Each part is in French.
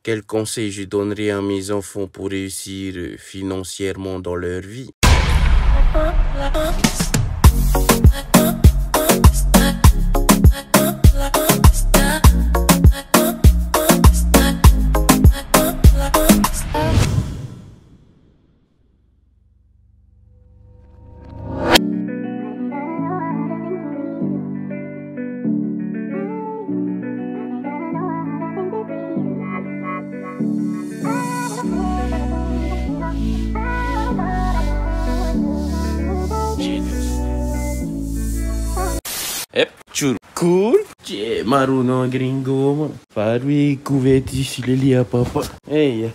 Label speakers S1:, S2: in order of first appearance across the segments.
S1: Quel conseil je donnerais à mes enfants pour réussir financièrement dans leur vie? Hep, chur. Cool. Cie, maruno gringo. Farui couverti sur le lit à papa. Hey.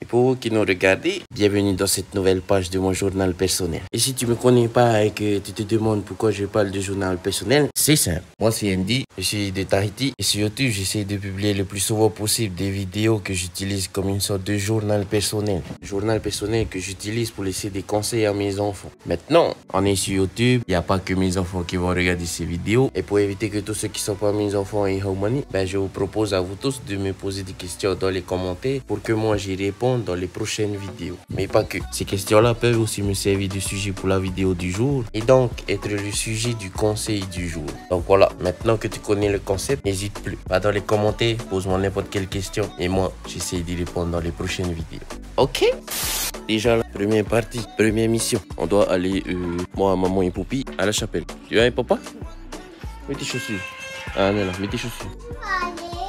S1: Et pour vous qui nous regardez, bienvenue dans cette nouvelle page de mon journal personnel. Et si tu me connais pas et que tu te demandes pourquoi je parle de journal personnel, c'est simple. Moi c'est Andy, je suis de Tahiti et sur YouTube j'essaie de publier le plus souvent possible des vidéos que j'utilise comme une sorte de journal personnel. Journal personnel que j'utilise pour laisser des conseils à mes enfants. Maintenant, on est sur YouTube, il n'y a pas que mes enfants qui vont regarder ces vidéos. Et pour éviter que tous ceux qui sont pas mes enfants aient money, je vous propose à vous tous de me poser des questions dans les commentaires pour que moi j'y réponde dans les prochaines vidéos. Mais pas que. Ces questions-là peuvent aussi me servir de sujet pour la vidéo du jour et donc être le sujet du conseil du jour. Donc voilà, maintenant que tu connais le concept, n'hésite plus. Va dans les commentaires, pose-moi n'importe quelle question et moi, j'essaie d'y répondre dans les prochaines vidéos. Ok? Déjà la première partie, première mission. On doit aller, moi, maman et Poupie, à la chapelle. Tu viens avec papa? Mets tes chaussures. Ah non, mets tes chaussures.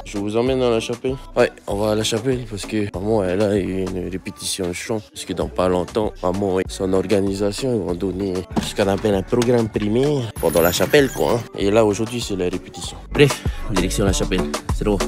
S1: Je vous emmène dans la chapelle. Ouais, on va à la chapelle parce que maman, elle a une répétition de chant. Parce que dans pas longtemps, maman et son organisation vont donner ce qu'on appelle un programme primaire pendant la chapelle, quoi. Hein. Et là, aujourd'hui, c'est la répétition. Bref, direction la chapelle. C'est drôle.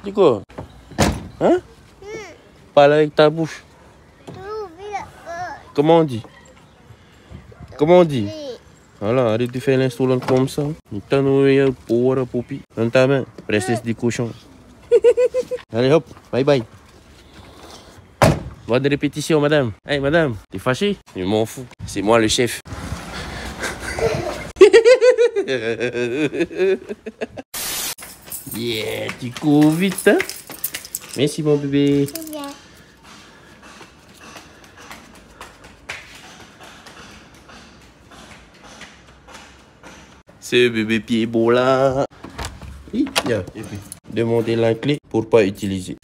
S1: Dis quoi? Hein? Parle avec ta bouche. Comment on dit? Comment on dit? Voilà, arrête de faire l'insolente comme ça. T'as nourri pour voir Poupie dans ta main. Princesse des cochons. Allez hop, bye bye. Bonne répétition, madame. Hey, madame, t'es fâchée? Je m'en fous. C'est moi le chef. Yeah, tu cours vite, hein? Merci, mon bébé. Ce bébé pied beau là. Demandez la clé pour pas utiliser.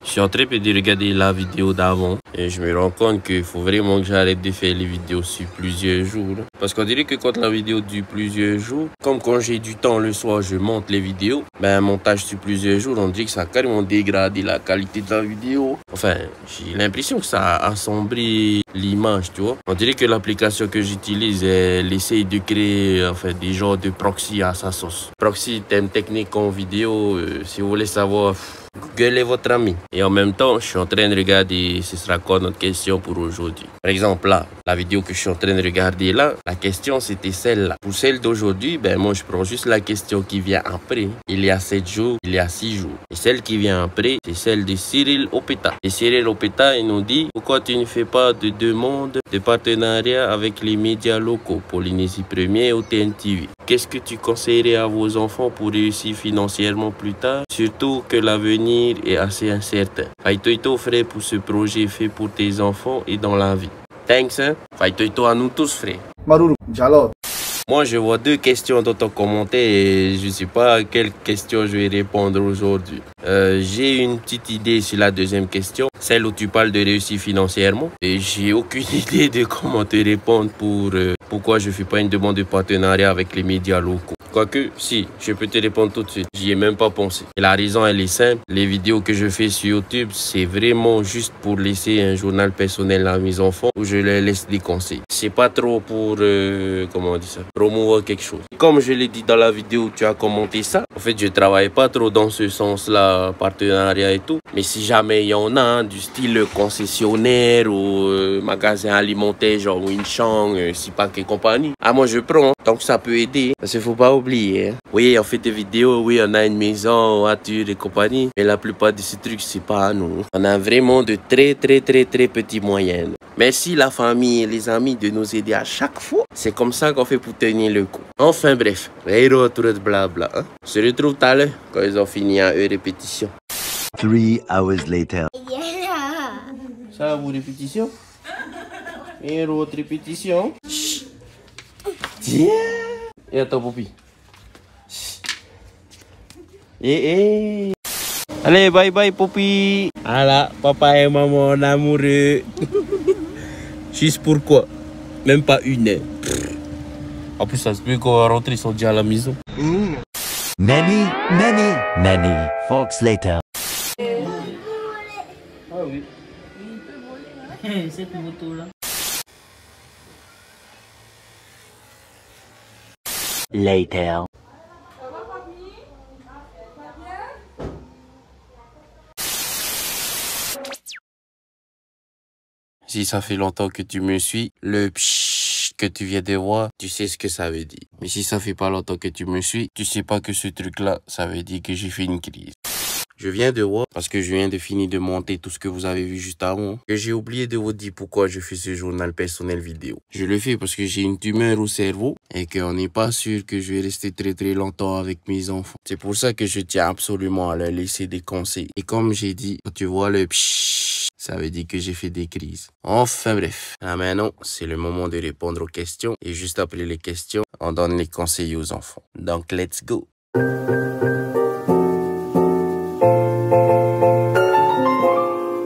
S1: Je suis en train de regarder la vidéo d'avant et je me rends compte qu'il faut vraiment que j'arrête de faire les vidéos sur plusieurs jours. Parce qu'on dirait que quand la vidéo dure plusieurs jours, comme quand j'ai du temps le soir, je monte les vidéos, un montage sur plusieurs jours, on dirait que ça a carrément dégradé la qualité de la vidéo. Enfin, j'ai l'impression que ça a assombri l'image, tu vois. On dirait que l'application que j'utilise, elle essaye de créer des genres de proxy à sa sauce. Proxy, thème technique en vidéo, si vous voulez savoir... Google est votre ami. Et en même temps, je suis en train de regarder ce sera quoi notre question pour aujourd'hui. Par exemple, là, la vidéo que je suis en train de regarder là, la question c'était celle-là. Pour celle d'aujourd'hui, moi je prends juste la question qui vient après. Il y a 7 jours, il y a 6 jours. Et celle qui vient après, c'est celle de Cyril Opeta. Et Cyril Opeta, il nous dit pourquoi tu ne fais pas de demande de partenariat avec les médias locaux, Polynésie Première ou TNTV. Qu'est-ce que tu conseillerais à vos enfants pour réussir financièrement plus tard? Surtout que l'avenir est assez incertain. Faitoito frère pour ce projet fait pour tes enfants et dans la vie. Thanks, hein? Faitoito à nous tous, frère.
S2: Maruru, Jalot.
S1: Moi, je vois 2 questions dans ton commentaire et je ne sais pas à quelle question je vais répondre aujourd'hui. J'ai une petite idée sur la deuxième question, celle où tu parles de réussir financièrement. Et j'ai aucune idée de comment te répondre pour pourquoi je fais pas une demande de partenariat avec les médias locaux. Quoique, si, je peux te répondre tout de suite. J'y ai même pas pensé. Et la raison, elle est simple. Les vidéos que je fais sur YouTube, c'est vraiment juste pour laisser un journal personnel à mes enfants où je leur laisse des conseils. C'est pas trop pour, comment on dit ça, promouvoir quelque chose. Comme je l'ai dit dans la vidéo où tu as commenté ça, en fait, je travaille pas trop dans ce sens-là, partenariat et tout. Mais si jamais il y en a, hein, du style concessionnaire ou magasin alimentaire, genre Winchang, Sipak et compagnie, ah, moi je prends, tant que ça peut aider. Parce qu'il faut pas oublier. Hein. Oui, on fait des vidéos, oui, on a une maison, voiture et compagnie. Mais la plupart de ces trucs, c'est pas à nous. On a vraiment de très petits moyens. Merci la famille et les amis de nous aider à chaque fois. C'est comme ça qu'on fait pour tenir le coup. Enfin bref, retour de blabla. Hein. On se retrouve tout à l'heure quand ils ont fini à eux répétition.
S2: 3 hours later.
S1: Ça va vos répétitions? Et l'autre répétition? Tiens. Et attends, Poppy. Eh. Allez, bye bye, Poppy. Voilà, papa et maman en amoureux. Juste pourquoi? Même pas une heure. En plus, ça se peut qu'on va rentrer, ils sont déjà à la maison.
S2: Many folks later.
S1: Ah oui.
S3: Cette moto-là.
S2: Later.
S1: Si ça fait longtemps que tu me suis, le pshhh que tu viens de voir, tu sais ce que ça veut dire. Mais si ça fait pas longtemps que tu me suis, tu sais pas que ce truc-là, ça veut dire que j'ai fait une crise. Je viens de voir, parce que je viens de finir de monter tout ce que vous avez vu juste avant, que j'ai oublié de vous dire pourquoi je fais ce journal personnel vidéo. Je le fais parce que j'ai une tumeur au cerveau et qu'on n'est pas sûr que je vais rester très longtemps avec mes enfants. C'est pour ça que je tiens absolument à leur laisser des conseils. Et comme j'ai dit, quand tu vois le pshhh, ça veut dire que j'ai fait des crises. Enfin bref. Là maintenant, c'est le moment de répondre aux questions. Et juste après les questions, on donne les conseils aux enfants. Donc, let's go.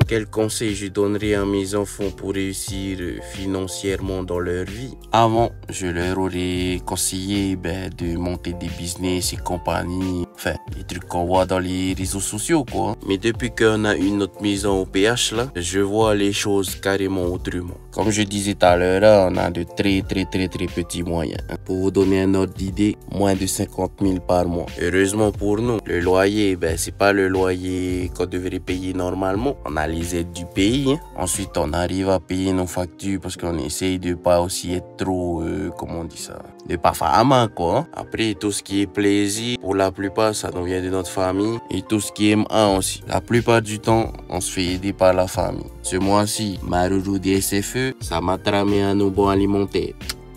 S1: Quel conseil je donnerais à mes enfants pour réussir financièrement dans leur vie? Avant, je leur aurais conseillé de monter des business et compagnie. Enfin, les trucs qu'on voit dans les réseaux sociaux, quoi. Mais depuis qu'on a eu notre maison au PH, là, je vois les choses carrément autrement. Comme je disais tout à l'heure, là, on a de très petits moyens. Pour vous donner un ordre d'idée, moins de 50 000 par mois. Heureusement pour nous, le loyer, c'est pas le loyer qu'on devrait payer normalement. On a les aides du pays. Hein. Ensuite, on arrive à payer nos factures parce qu'on essaye de pas aussi être trop, comment on dit ça, de pas faire à main, quoi. Hein. Après, tout ce qui est plaisir, pour la plupart, ça nous vient de notre famille. Et tout ce qui est M1 aussi. La plupart du temps, on se fait aider par la famille. Ce mois-ci, ma roue des SFE, ça m'a tramé à nos bons alimentaires.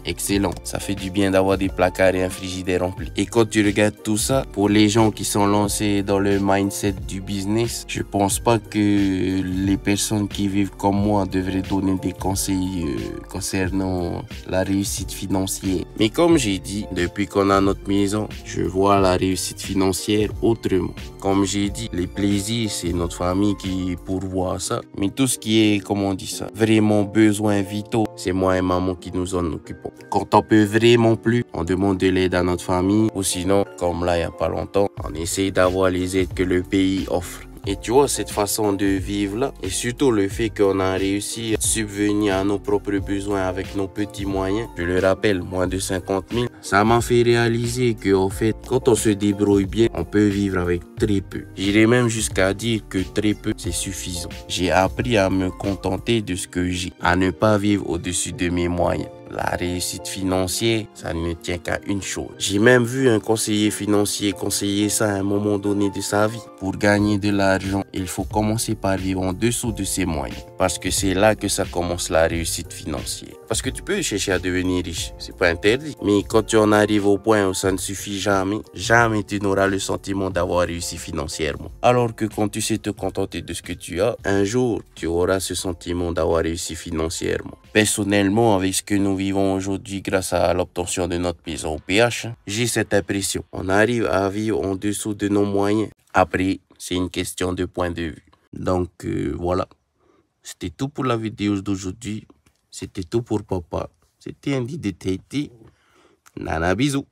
S1: Excellent. Ça fait du bien d'avoir des placards et un frigidaire rempli. Et quand tu regardes tout ça, pour les gens qui sont lancés dans le mindset du business, je pense pas que les personnes qui vivent comme moi devraient donner des conseils concernant la réussite financière. Mais comme j'ai dit, depuis qu'on a notre maison, je vois la réussite financière autrement. Comme j'ai dit, les plaisirs, c'est notre famille qui pourvoit ça. Mais tout ce qui est, comment on dit ça, vraiment besoins vitaux, c'est moi et maman qui nous en occupons. Quand on peut vraiment plus, on demande de l'aide à notre famille. Ou sinon, comme là, il n'y a pas longtemps, on essaie d'avoir les aides que le pays offre. Et tu vois, cette façon de vivre là, et surtout le fait qu'on a réussi à subvenir à nos propres besoins avec nos petits moyens, je le rappelle, moins de 50 000, ça m'a fait réaliser qu'en fait, quand on se débrouille bien, on peut vivre avec très peu. J'irais même jusqu'à dire que très peu, c'est suffisant. J'ai appris à me contenter de ce que j'ai, à ne pas vivre au-dessus de mes moyens. La réussite financière, ça ne tient qu'à une chose. J'ai même vu un conseiller financier conseiller ça à un moment donné de sa vie. Pour gagner de l'argent, il faut commencer par vivre en dessous de ses moyens. Parce que c'est là que ça commence la réussite financière. Parce que tu peux chercher à devenir riche, c'est pas interdit. Mais quand tu en arrives au point où ça ne suffit jamais, jamais tu n'auras le sentiment d'avoir réussi financièrement. Alors que quand tu sais te contenter de ce que tu as, un jour, tu auras ce sentiment d'avoir réussi financièrement. Personnellement, avec ce que nous vivons aujourd'hui grâce à l'obtention de notre maison au PH, j'ai cette impression. On arrive à vivre en dessous de nos moyens. Après, c'est une question de point de vue. Donc voilà, c'était tout pour la vidéo d'aujourd'hui. C'était tout pour papa. C'était Andy de Tahiti. Nana, bisous.